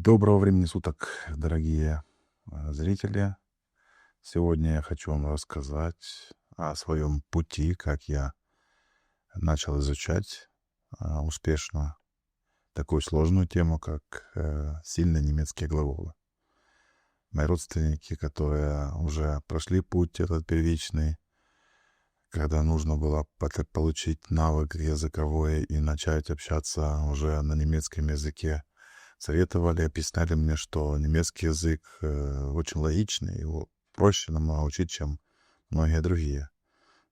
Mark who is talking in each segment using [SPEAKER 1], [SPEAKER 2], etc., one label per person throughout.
[SPEAKER 1] Доброго времени суток, дорогие зрители. Сегодня я хочу вам рассказать о своем пути, как я начал изучать успешно такую сложную тему, как сильные немецкие глаголы. Мои родственники, которые уже прошли путь этот первичный, когда нужно было получить навык языковой и начать общаться уже на немецком языке, советовали, объясняли мне, что немецкий язык очень логичный, его проще намного учить, чем многие другие.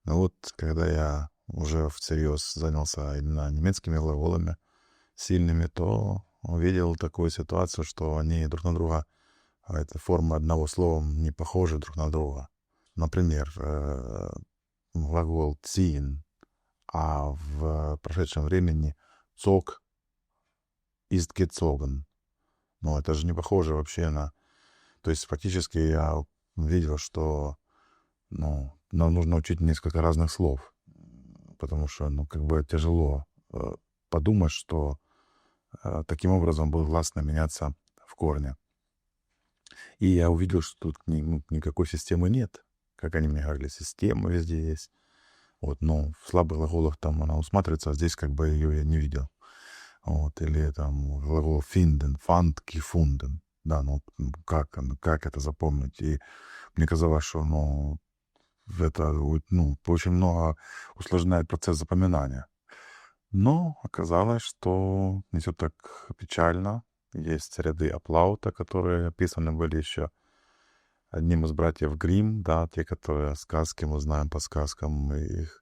[SPEAKER 1] Но вот когда я уже всерьез занялся именно немецкими глаголами сильными, то увидел такую ситуацию, что они друг на друга, это формы одного слова, не похожи друг на друга. Например, глагол ziehen, а в прошедшем времени zog ist gezogen. Но это же не похоже вообще на... То есть фактически я видел, что нам нужно учить несколько разных слов, потому что, как бы тяжело подумать, что таким образом будет гласно меняться в корне. И я увидел, что тут никакой системы нет. Как они мне говорили, система везде есть. Вот, но в слабых глаголах там она усматривается, а здесь как бы ее я не видел. Вот, или там глагол finden, fand, gefunden. Да, как это запомнить? И мне казалось, что это очень много усложняет процесс запоминания. Но оказалось, что не все так печально. Есть ряды Аплаута, которые описаны были еще одним из братьев Гримм, да, те, которые сказки, мы знаем по сказкам их.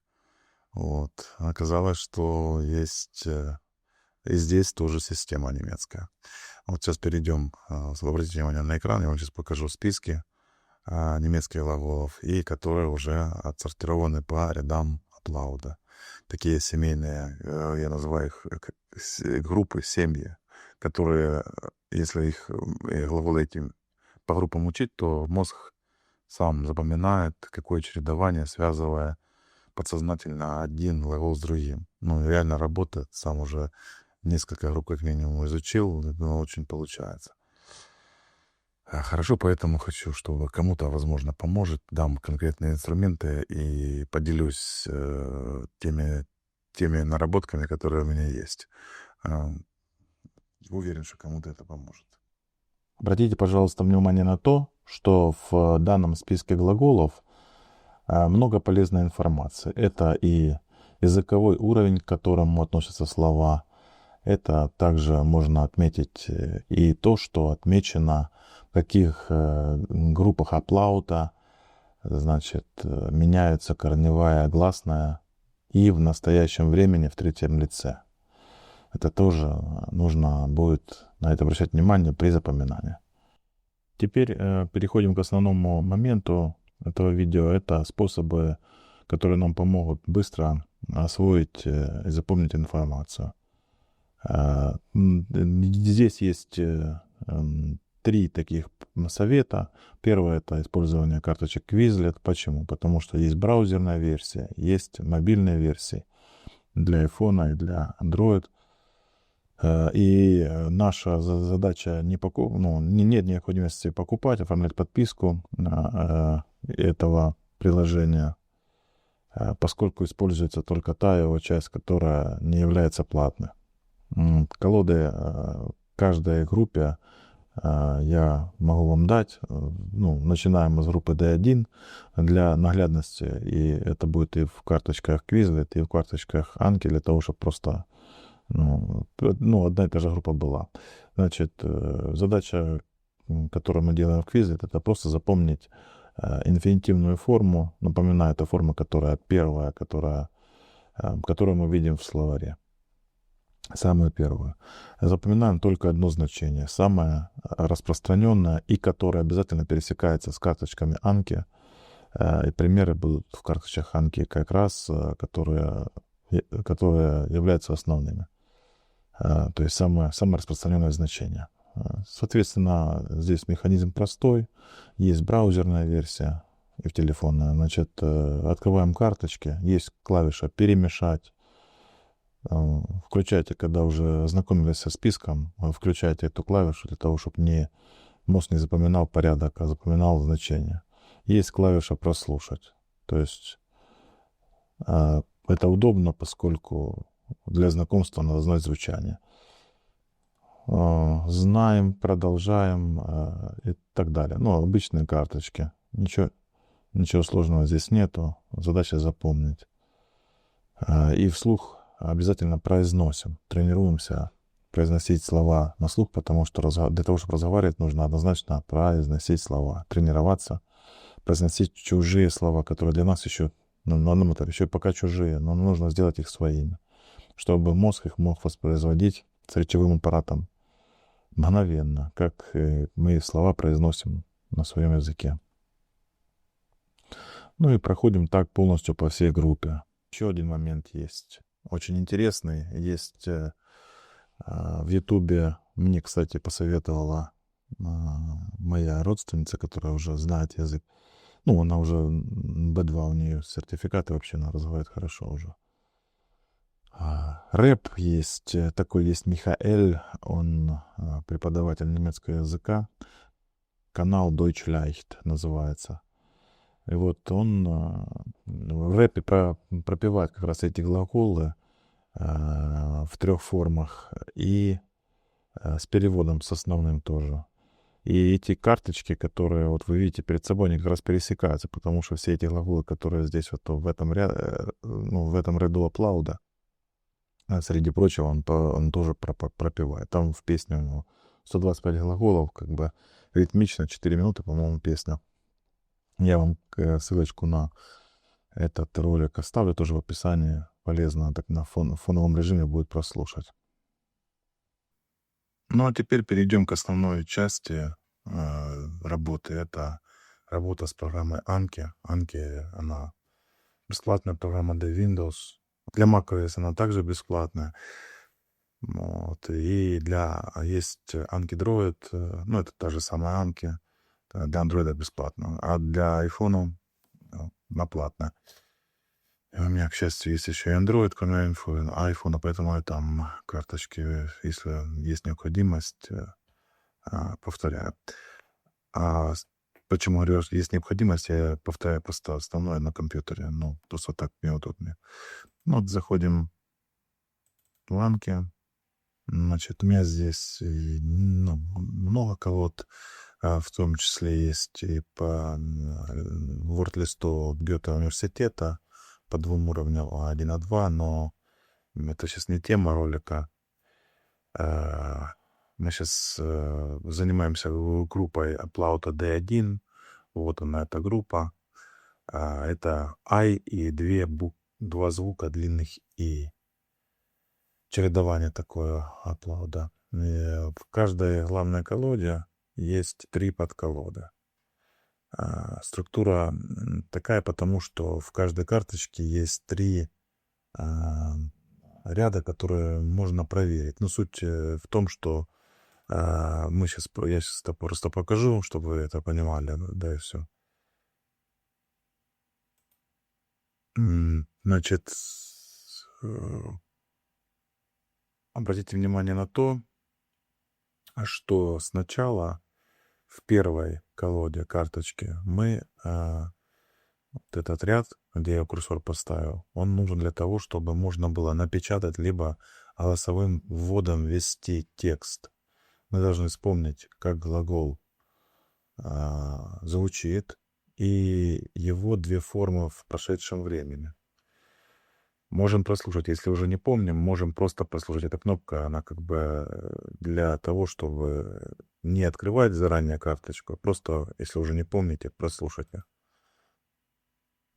[SPEAKER 1] Вот. Оказалось, что есть и здесь тоже система немецкая. Вот сейчас перейдем, обратите внимание на экран, я вам сейчас покажу списки немецких глаголов, и которые уже отсортированы по рядам Аплауда. Такие семейные, я называю их группы, семьи, которые, если их глаголы эти по группам учить, то мозг сам запоминает, какое чередование, связывая подсознательно один глагол с другим. Реально работает, сам уже несколько групп как минимум изучил, но очень получается. Хорошо, поэтому хочу, чтобы кому-то, возможно, поможет, дам конкретные инструменты и поделюсь теми наработками, которые у меня есть. Уверен, что кому-то это поможет.
[SPEAKER 2] Обратите, пожалуйста, внимание на то, что в данном списке глаголов много полезной информации. Это и языковой уровень, к которому относятся слова. Это также можно отметить и то, что отмечено в каких группах Аплаута, меняется корневая гласная и в настоящем времени в третьем лице. Это тоже нужно будет на это обращать внимание при запоминании. Теперь переходим к основному моменту этого видео. Это способы, которые нам помогут быстро освоить и запомнить информацию. Здесь есть 3 таких совета. Первое — это использование карточек Quizlet. Почему? Потому что есть браузерная версия, есть мобильная версия для iPhone и для Android. И наша задача нет необходимости покупать, оформлять подписку этого приложения, поскольку используется только та его часть, которая не является платной. Колоды каждой группе я могу вам дать. Начинаем мы с группы D1 для наглядности, и это будет и в карточках Quizlet, и в карточках Anki, для того, чтобы просто одна и та же группа была. Задача, которую мы делаем в Quizlet, это просто запомнить инфинитивную форму. Напоминаю, это форма, которая первая, которую мы видим в словаре. Самую первую. Запоминаем только одно значение, самое распространенное, и которое обязательно пересекается с карточками Anki. И примеры будут в карточках Anki как раз, которые являются основными. То есть самое распространенное значение. Соответственно, здесь механизм простой. Есть браузерная версия и в телефонная. Открываем карточки. Есть клавиша «Перемешать». включайте, когда уже ознакомились со списком, включайте эту клавишу для того, чтобы мозг не запоминал порядок, а запоминал значение. Есть клавиша «Прослушать». То есть это удобно, поскольку для знакомства надо знать звучание. Знаем, продолжаем и так далее. Ну, обычные карточки. Ничего сложного здесь нету. Задача запомнить. И вслух обязательно произносим. Тренируемся произносить слова на слух, потому что для того, чтобы разговаривать, нужно однозначно произносить слова. Тренироваться, произносить чужие слова, которые для нас еще на одном этапе еще пока чужие, но нужно сделать их своими, чтобы мозг их мог воспроизводить с речевым аппаратом мгновенно, как мы слова произносим на своем языке. Ну и проходим так полностью по всей группе. Еще один момент есть, очень интересный. Есть в Ютубе, мне, кстати, посоветовала моя родственница, которая уже знает язык. Ну, она уже B2 у нее сертификат, и вообще она разговаривает хорошо уже. Рэп есть, такой есть Михаэль, он преподаватель немецкого языка. Канал Deutsch Leicht называется. И вот он в рэпе пропевает как раз эти глаголы в 3 формах и с переводом, с основным тоже. И эти карточки, которые вот вы видите перед собой, они как раз пересекаются, потому что все эти глаголы, которые здесь вот в этом ряду аплауда, среди прочего, он тоже пропевает. Там в песне у него 125 глаголов, как бы ритмично, 4 минуты, по-моему, песня. Я вам ссылочку на этот ролик оставлю тоже в описании. Полезно так на фоновом режиме будет прослушать. Ну а теперь перейдем к основной части работы. Это работа с программой Anki. Anki, она бесплатная программа для Windows. Для macOS она также бесплатная. Вот. И есть Anki Droid, ну это та же самая Anki, для Android бесплатно, а для iPhone она платная. И у меня, к счастью, есть еще и Android, кроме iPhone, поэтому там карточки, если есть необходимость, повторяю. Почему говорю, что есть необходимость, я повторяю просто основное на компьютере. Ну, просто так мне удобнее. Ну, вот заходим в Anki. Значит, у меня здесь много колод, в том числе есть и по ворд-листу Гёте университета по 2 уровням, 1 и 2, но это сейчас не тема ролика. Мы сейчас занимаемся группой Аплаута D1. Вот она, эта группа. Это I и 2 звука длинных И. Чередование такое аплауда. В каждой главной колоде есть 3 подколоды. Структура такая, потому что в каждой карточке есть 3 ряда, которые можно проверить. Но суть в том, что я сейчас это просто покажу, чтобы вы это понимали, да и все. Значит, обратите внимание на то, что сначала в первой колоде карточки мы вот этот ряд, где я курсор поставил, он нужен для того, чтобы можно было напечатать либо голосовым вводом ввести текст. Мы должны вспомнить, как глагол звучит и его 2 формы в прошедшем времени. Можем прослушать, если уже не помним, можем просто прослушать. Эта кнопка, она как бы для того, чтобы не открывать заранее карточку, а просто, если уже не помните, прослушайте.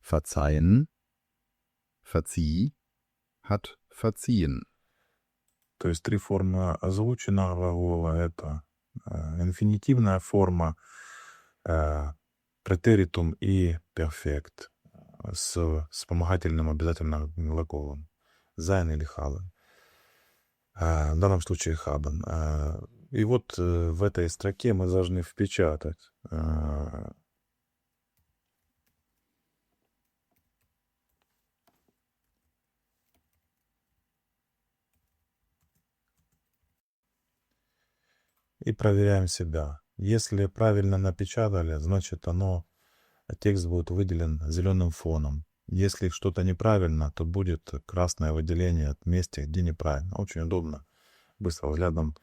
[SPEAKER 3] Verzeihen, verzieh, hat verziehen.
[SPEAKER 1] То есть 3 формы озвученного глагола. Это инфинитивная форма, претеритум и перфект с вспомогательным обязательным глаголом. Sein или haben. В данном случае haben. И вот в этой строке мы должны впечатать и проверяем себя. Если правильно напечатали, значит текст будет выделен зеленым фоном. Если что-то неправильно, то будет красное выделение от места, где неправильно. Очень удобно быстро взглядом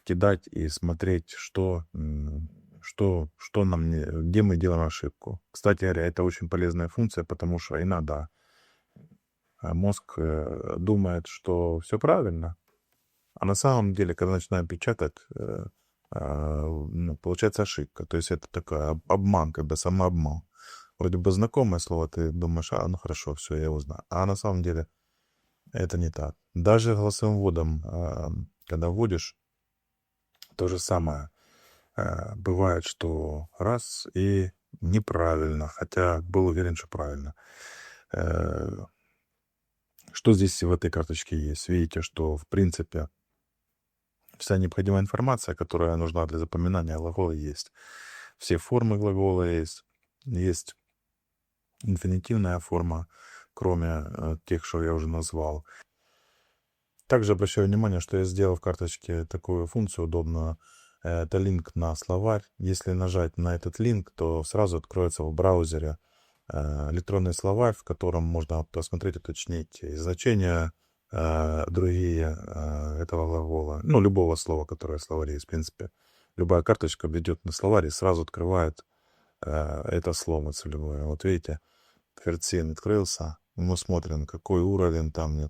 [SPEAKER 1] кидать и смотреть, что где мы делаем ошибку. Кстати говоря, это очень полезная функция, потому что иногда мозг думает, что все правильно, а на самом деле, когда начинаем печатать, получается ошибка. То есть это такой обман, как бы самообман. Вроде бы знакомое слово, ты думаешь, ну хорошо, все, я его знаю. А на самом деле это не так. Даже голосовым вводом, когда вводишь, то же самое. Бывает, что раз и неправильно, хотя был уверен, что правильно. Что здесь в этой карточке есть? Видите, что в принципе вся необходимая информация, которая нужна для запоминания глагола, есть. Все формы глагола есть. Есть инфинитивная форма, кроме тех, что я уже назвал. Также обращаю внимание, что я сделал в карточке такую функцию удобную. Это линк на словарь. Если нажать на этот линк, то сразу откроется в браузере электронный словарь, в котором можно посмотреть, уточнить значения другие этого глагола. Ну, любого слова, которое в словаре есть, в принципе. Любая карточка ведет на словарь и сразу открывает это слово целевое. Вот видите, Ферцин открылся. Мы смотрим, какой уровень там,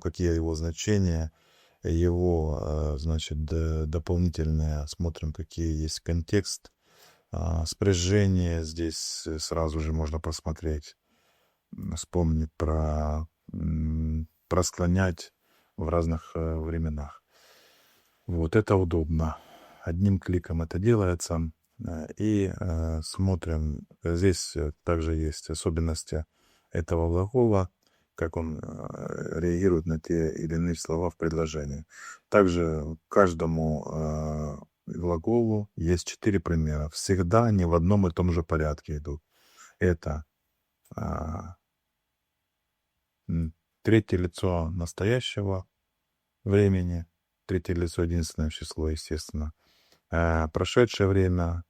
[SPEAKER 1] какие его значения, его, значит, дополнительные. Смотрим, какие есть контекст. Спряжение здесь сразу же можно посмотреть. Вспомнить просклонять в разных временах. Вот это удобно. Одним кликом это делается. И смотрим. Здесь также есть особенности этого глагола, как он реагирует на те или иные слова в предложении. Также каждому глаголу есть 4 примера. Всегда они в одном и том же порядке идут. Это третье лицо настоящего времени, третье лицо единственное число, естественно. Прошедшее время,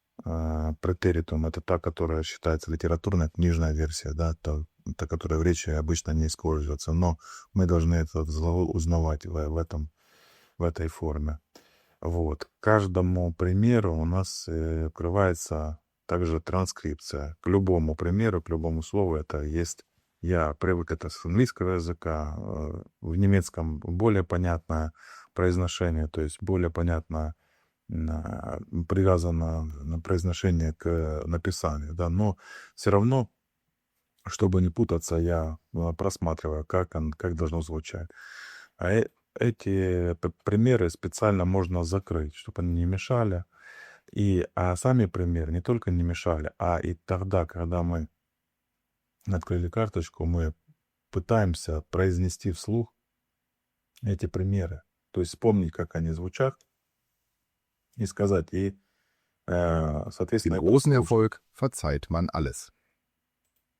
[SPEAKER 1] претеритум, это та, которая считается литературная книжная версия, да, та, которая в речи обычно не используется, но мы должны этот глагол узнавать в этой форме. Вот. К каждому примеру у нас открывается также транскрипция. К любому примеру, к любому слову это есть. Я привык это с английского языка. В немецком более понятное произношение, то есть более понятно привязано на произношение к написанию, да, но все равно, чтобы не путаться, я просматриваю, как должно звучать. Эти примеры специально можно закрыть, чтобы они не мешали. А сами примеры не только не мешали, а и тогда, когда мы открыли карточку, мы пытаемся произнести вслух эти примеры. То есть вспомнить, как они звучат, и сказать, и, соответственно...
[SPEAKER 3] Den großen Erfolg verzeiht man alles.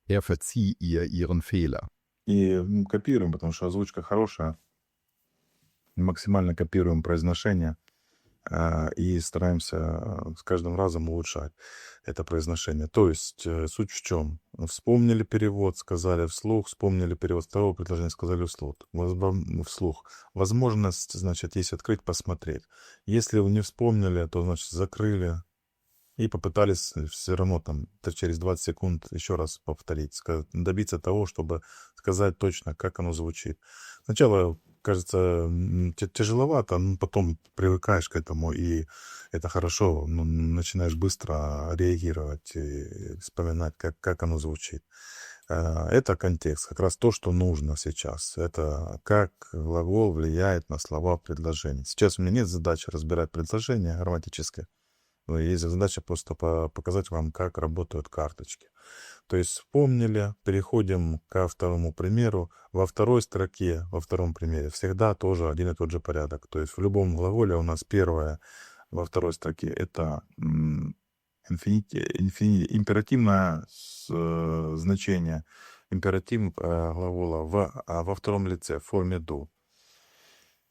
[SPEAKER 3] Verzieh ihr ihren Fehler.
[SPEAKER 1] И копируем, потому что озвучка хорошая. Максимально копируем произношение и стараемся с каждым разом улучшать это произношение. То есть суть в чем? Вспомнили перевод, сказали вслух, вспомнили перевод второго предложения, сказали вслух. Возможность, значит, есть открыть, посмотреть. Если вы не вспомнили, то, значит, закрыли и попытались все равно там через 20 секунд еще раз повторить, добиться того, чтобы сказать точно, как оно звучит. Сначала кажется тяжеловато, но потом привыкаешь к этому, и это хорошо, начинаешь быстро реагировать и вспоминать, как оно звучит. Это контекст, как раз то, что нужно сейчас. Это как глагол влияет на слова в предложении. Сейчас у меня нет задачи разбирать предложения грамматические. Есть задача просто показать вам, как работают карточки. То есть вспомнили, переходим ко второму примеру. Во второй строке, во втором примере всегда тоже один и тот же порядок. То есть в любом глаголе у нас первое во второй строке это императивное значение. Императив глагола во втором лице в форме «do».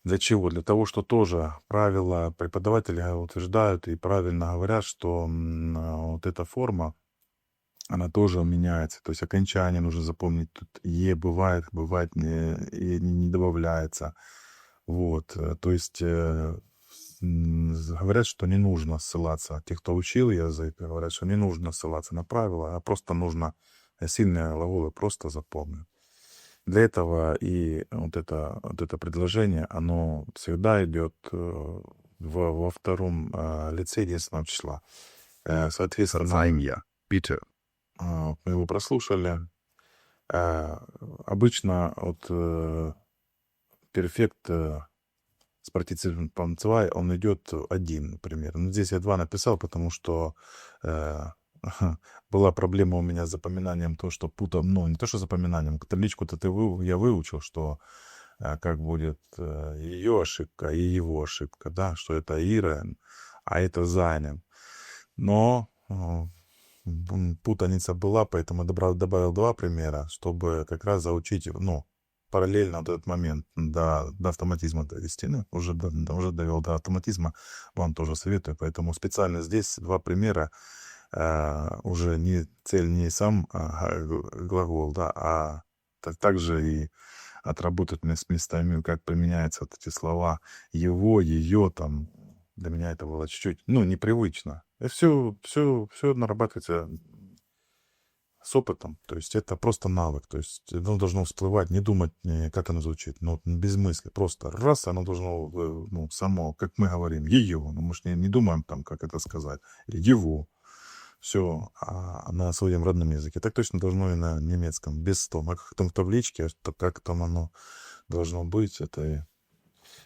[SPEAKER 1] Для чего? Для того, что тоже правила преподаватели утверждают и правильно говорят, что вот эта форма, она тоже меняется. То есть окончание нужно запомнить. Тут «е» бывает не добавляется. Вот. То есть говорят, что не нужно ссылаться. Те, кто учил язык, говорят, что не нужно ссылаться на правила, а просто нужно сильные глаголы просто запомнить. Для этого и вот это предложение, оно всегда идет во втором лице единственного числа. Соответственно,
[SPEAKER 3] Verzeih mir, bitte.
[SPEAKER 1] мы его прослушали. Обычно вот перфект с партиципом «zwei» он идет один, например. Но здесь я два написал, потому что была проблема у меня с запоминанием, то, что путал, ну, не то, что запоминанием, табличку-то я выучил, что как будет ее ошибка и его ошибка, да, что это Ирен, а это Зайнем. Но путаница была, поэтому добавил два примера, чтобы как раз заучить, ну, параллельно вот этот момент до автоматизма довести. Ну, уже довел до автоматизма, вам тоже советую. Поэтому специально здесь два примера, уже не цель не сам глагол, да, а также и отработать с местами, как применяются вот эти слова его, ее, там. Для меня это было чуть-чуть, ну, непривычно. И все нарабатывается с опытом. То есть это просто навык. То есть оно должно всплывать, не думать, как оно звучит. Ну, без мысли. Просто раз, оно должно, ну, само, как мы говорим, ее. Ну, мы же не думаем там, как это сказать. Или его. Все на своем родном языке. Так точно должно и на немецком. Без того. А как там в табличке, как там оно должно быть,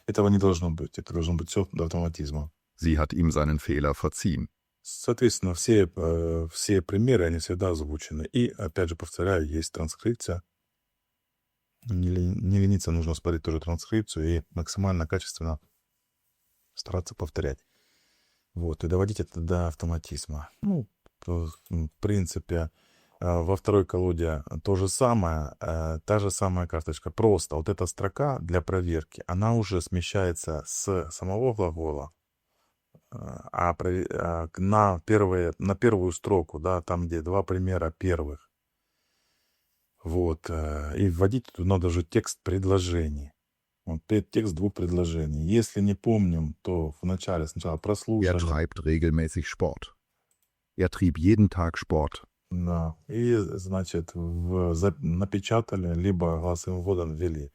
[SPEAKER 1] этого не должно быть. Это должно быть все до автоматизма.
[SPEAKER 3] Sie hat ihm seinen Fehler verziehen.
[SPEAKER 1] Соответственно, все примеры, они всегда озвучены. И, опять же, повторяю, есть транскрипция. Не лениться, нужно смотреть тоже транскрипцию и максимально качественно стараться повторять. Вот, и доводить это до автоматизма. Ну, в принципе, во второй колоде то же самое, та же самая карточка. Просто вот эта строка для проверки, она уже смещается с самого глагола на первую строку, да, там, где два примера первых. Вот. И вводить тут надо же текст предложений. Вот текст двух предложений. Если не помним, то сначала
[SPEAKER 3] Er
[SPEAKER 1] прослушали.
[SPEAKER 3] treibt regelmäßig Sport. Er trieb jeden Tag Sport.
[SPEAKER 1] Да. И, значит, напечатали, либо голосовым вводом ввели.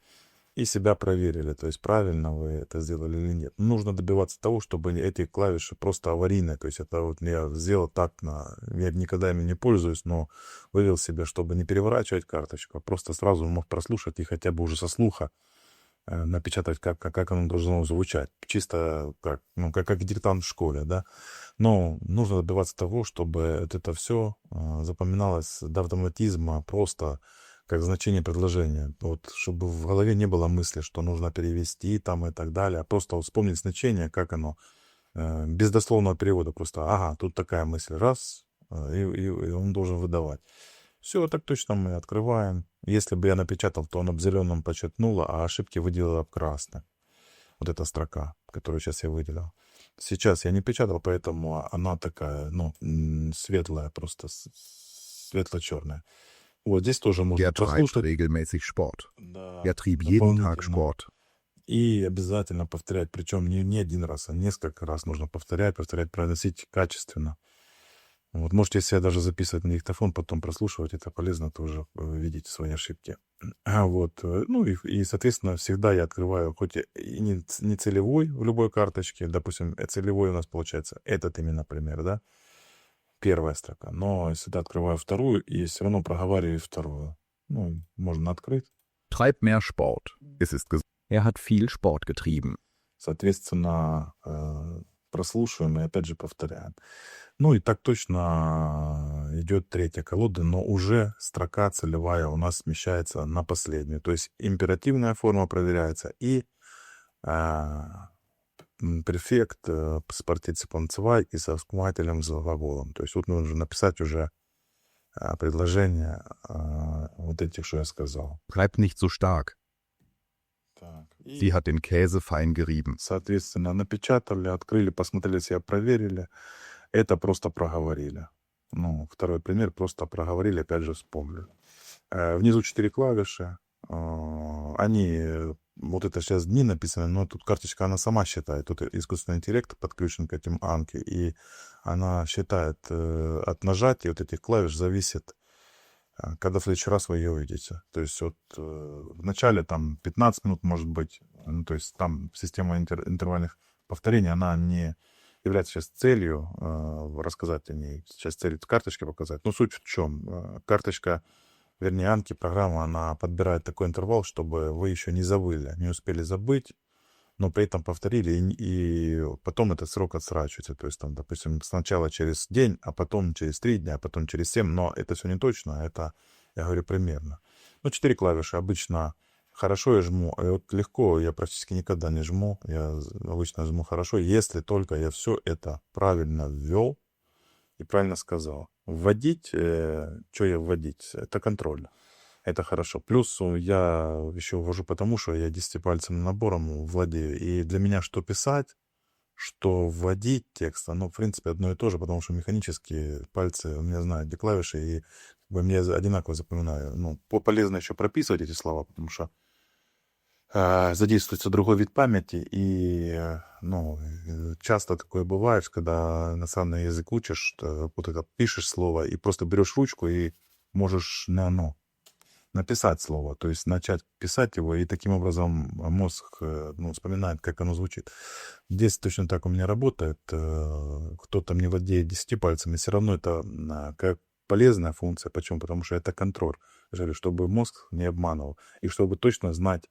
[SPEAKER 1] И себя проверили, то есть правильно вы это сделали или нет. Нужно добиваться того, чтобы эти клавиши просто аварийные. То есть это вот я сделал так, я никогда ими не пользуюсь, но вывел себе, чтобы не переворачивать карточку, а просто сразу мог прослушать и хотя бы уже со слуха напечатать, как оно должно звучать. Чисто как диктант в школе, да. Но нужно добиваться того, чтобы вот это все запоминалось до автоматизма просто как значение предложения. Вот, чтобы в голове не было мысли, что нужно перевести там и так далее, а просто вот вспомнить значение, как оно, без дословного перевода. Просто, ага, тут такая мысль, раз, и он должен выдавать. Все, так точно мы открываем. Если бы я напечатал, то он об зеленом подчеркнуло, а ошибки выделила об красным. Вот эта строка, которую сейчас я выделил. Сейчас я не печатал, поэтому она такая, ну, светлая, просто светло-черная. Вот здесь тоже можно
[SPEAKER 3] Er treibt
[SPEAKER 1] прослушать.
[SPEAKER 3] regelmäßig Sport.
[SPEAKER 1] Да,
[SPEAKER 3] Er trieb jeden Tag
[SPEAKER 1] дополнительно.
[SPEAKER 3] Sport.
[SPEAKER 1] И обязательно повторять. Причем не один раз, а несколько раз нужно повторять, произносить качественно. Вот, можете себя даже записывать на диктофон, потом прослушивать. Это полезно тоже видеть свои ошибки. Вот. Ну и, соответственно, всегда я открываю, хоть и не целевой в любой карточке, допустим, целевой у нас получается этот именно, например, да, первая строка. Но я всегда открываю вторую и все равно проговариваю вторую. Ну, можно открыть.
[SPEAKER 3] Treib mehr Sport. Es ist gesagt. Er hat viel Sport getrieben.
[SPEAKER 1] Соответственно, прослушиваем и опять же повторяем. Ну и так точно идет третья колода, но уже строка целевая у нас смещается на последнюю. То есть императивная форма проверяется и префект с партиципом «zwei» и со вспомогательным глаголом. То есть вот нужно написать уже предложение вот этих, что я сказал.
[SPEAKER 3] Treib nicht so stark.
[SPEAKER 1] Так,
[SPEAKER 3] Sie hat den Käse fein gerieben.
[SPEAKER 1] Соответственно, напечатали, открыли, посмотрели себя, проверили. Это просто проговорили. Ну, второй пример, просто проговорили, опять же вспомнили. Внизу 4 клавиши. Они, вот это сейчас дни написаны, но тут карточка, она сама считает. Тут искусственный интеллект подключен к этим Анке, и она считает от нажатия вот этих клавиш зависит, когда в следующий раз вы ее увидите. То есть вот в начале там 15 минут может быть, ну, то есть там система интервальных повторений, она не является сейчас целью рассказать о ней, сейчас целью карточки показать. Но суть в чем? Карточка, вернее, Анки, программа, она подбирает такой интервал, чтобы вы еще не забыли, не успели забыть, но при этом повторили, и потом этот срок отсрачивается. То есть, там, допустим, сначала через день, а потом через 3 дня, а потом через 7, но это все не точно, это, я говорю, примерно. Ну, 4 клавиши обычно хорошо я жму, а вот легко я практически никогда не жму, я обычно жму хорошо, если только я все это правильно ввел и правильно сказал. Вводить, что я вводить, это контроль. Это хорошо. Плюс я еще ввожу потому, что я 10-пальцевым набором владею. И для меня что писать, что вводить текст, оно, в принципе, одно и то же, потому что механически пальцы у меня знают, где клавиши, и как бы, мне одинаково запоминаю. Ну, полезно еще прописывать эти слова, потому что задействуется другой вид памяти, и ну, часто такое бывает, когда иностранный язык учишь, вот это пишешь слово, и просто берешь ручку и можешь написать слово, то есть начать писать его, и таким образом мозг вспоминает, как оно звучит. Здесь точно так у меня работает. Кто-то не владеет 10 пальцами, все равно это как полезная функция. Почему? Потому что это контроль, чтобы мозг не обманывал, и чтобы точно знать,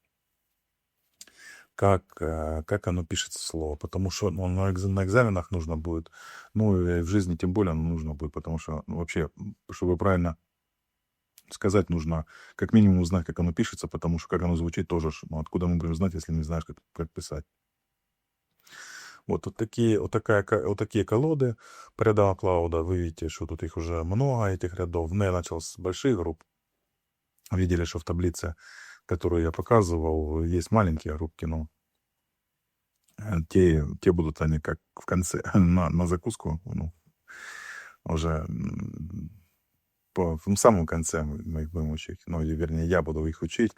[SPEAKER 1] как оно пишется слово. Потому что на экзаменах нужно будет, ну и в жизни тем более нужно будет, потому что вообще, чтобы правильно сказать, нужно как минимум узнать, как оно пишется, потому что как оно звучит тоже. Ну, откуда мы будем знать, если не знаешь, как писать. Вот такие колоды по рядам клауда. Вы видите, что тут их уже много, этих рядов. Я начал с больших групп. Видели, что в таблице, которую я показывал, есть маленькие группки, но те будут они как в конце, на закуску, уже в самом конце мы их будем учить. Ну, или, вернее, я буду их учить.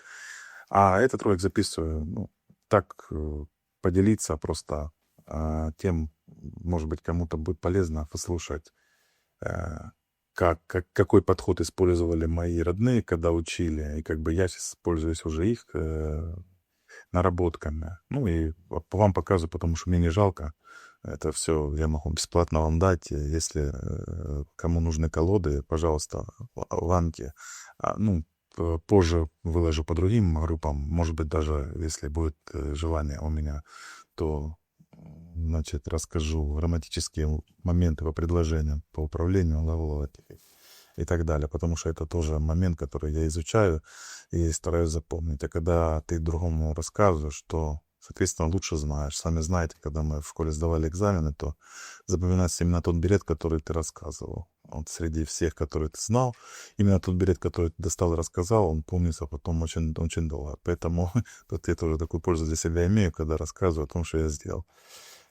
[SPEAKER 1] А этот ролик записываю, так поделиться просто тем, может быть, кому-то будет полезно послушать, какой подход использовали мои родные, когда учили, и как бы я сейчас пользуюсь уже их наработками. Ну, и вам показываю, потому что мне не жалко. Это все я могу бесплатно вам дать. Если кому нужны колоды, пожалуйста, в Анке. Позже выложу по другим группам. Может быть, даже если будет желание у меня, то, значит, расскажу грамматические моменты по предложениям, по управлению глаголов и так далее. Потому что это тоже момент, который я изучаю и стараюсь запомнить. А когда ты другому рассказываешь, то, соответственно, лучше знаешь. Сами знаете, когда мы в школе сдавали экзамены, то запоминается именно тот билет, который ты рассказывал. Вот среди всех, которые ты знал, именно тот билет, который ты достал и рассказал, он помнится потом очень, очень долго. Поэтому тут я тоже такую пользу для себя имею, когда рассказываю о том, что я сделал.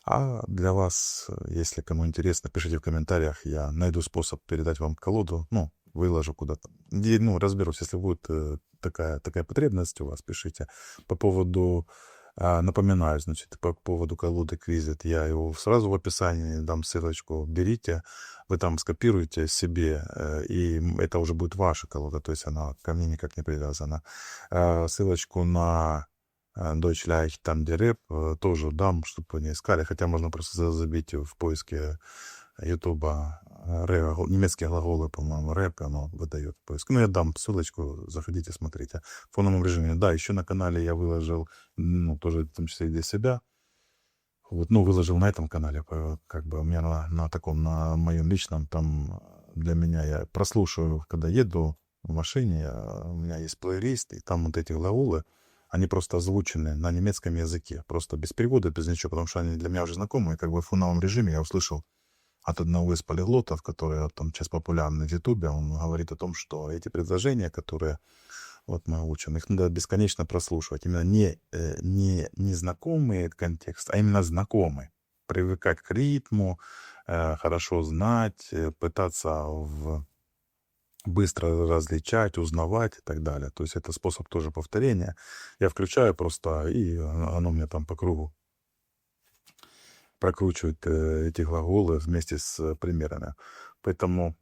[SPEAKER 1] А для вас, если кому интересно, пишите в комментариях, я найду способ передать вам колоду, выложу куда-то. Разберусь, если будет такая потребность у вас, пишите. По поводу, напоминаю, значит, по поводу колоды Quizlet, я его сразу в описании дам ссылочку, берите, вы там скопируете себе, и это уже будет ваша колода, то есть она ко мне никак не привязана. Ссылочку на Deutsch Leicht, там где рэп, тоже дам, чтобы вы не искали, хотя можно просто забить в поиске Ютуба немецкие глаголы, по-моему, рэп, оно выдает поиск. Я дам ссылочку, заходите, смотрите. В фоновом режиме. Да, еще на канале я выложил, тоже в том числе и для себя. Выложил на этом канале, как бы у меня на моем личном, там для меня, я прослушиваю, когда еду в машине, у меня есть плейлист, и там вот эти глаголы, они просто озвучены на немецком языке, просто без перевода, без ничего, потому что они для меня уже знакомые, как бы в фоновом режиме я услышал от одного из полиглотов, который там сейчас популярный в Ютубе, он говорит о том, что эти предложения, которые Вот мы учим. Их надо бесконечно прослушивать. Именно не незнакомый контекст, а именно знакомый. Привыкать к ритму, хорошо знать, пытаться быстро различать, узнавать и так далее. То есть это способ тоже повторения. Я включаю просто, и оно мне там по кругу прокручивает эти глаголы вместе с примерами. Поэтому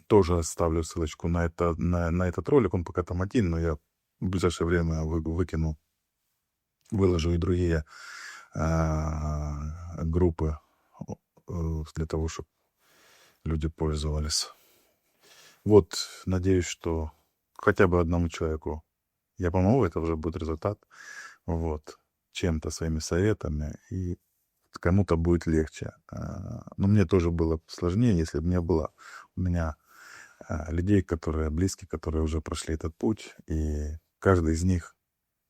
[SPEAKER 1] тоже оставлю ссылочку на этот ролик. Он пока там один, но я в ближайшее время выкину, выложу и другие группы для того, чтобы люди пользовались. Вот, надеюсь, что хотя бы одному человеку я помогу, это уже будет результат. Вот, чем-то, своими советами, и кому-то будет легче. Но мне тоже было сложнее, если бы не было у меня людей, которые близкие, которые уже прошли этот путь, и каждый из них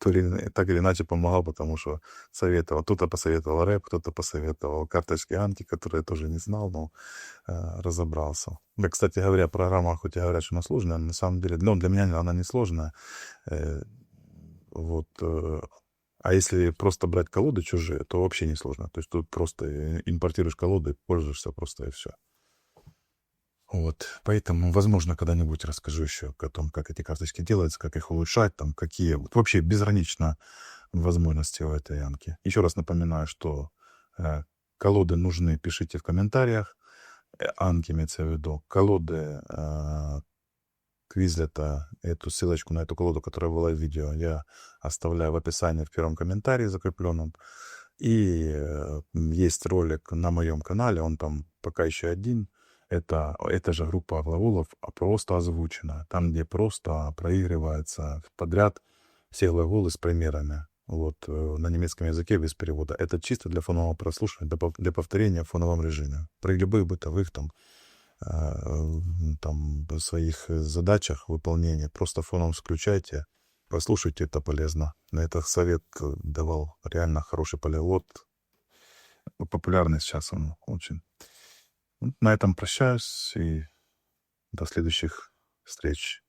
[SPEAKER 1] так или иначе помогал, потому что советовал. Кто-то посоветовал рэп, кто-то посоветовал карточки Анки, которые я тоже не знал, но разобрался. Да, кстати говоря, программа, хоть и говорят, что она сложная, на самом деле, ну, для меня она не сложная. Вот. А если просто брать колоды чужие, то вообще не сложно. То есть тут просто импортируешь колоды, пользуешься просто и все. Вот, поэтому, возможно, когда-нибудь расскажу еще о том, как эти карточки делаются, как их улучшать, там, какие... Вот вообще безгранично возможности у этой Янки. Еще раз напоминаю, что колоды нужны, пишите в комментариях. Анки имеется в виду. Колоды Quizlet, эту ссылочку на эту колоду, которая была в видео, я оставляю в описании в первом комментарии закрепленном. И есть ролик на моем канале, он там пока еще один. Это же группа глаголов, просто озвучена. Там, где просто проигрывается подряд все глаголы с примерами. Вот, на немецком языке без перевода. Это чисто для фонового прослушивания, для повторения в фоновом режиме. При любых бытовых там своих задачах выполнения. Просто фоном включайте, послушайте, это полезно. На этот совет давал реально хороший полиглот. Популярный сейчас он очень. На этом прощаюсь и до следующих встреч.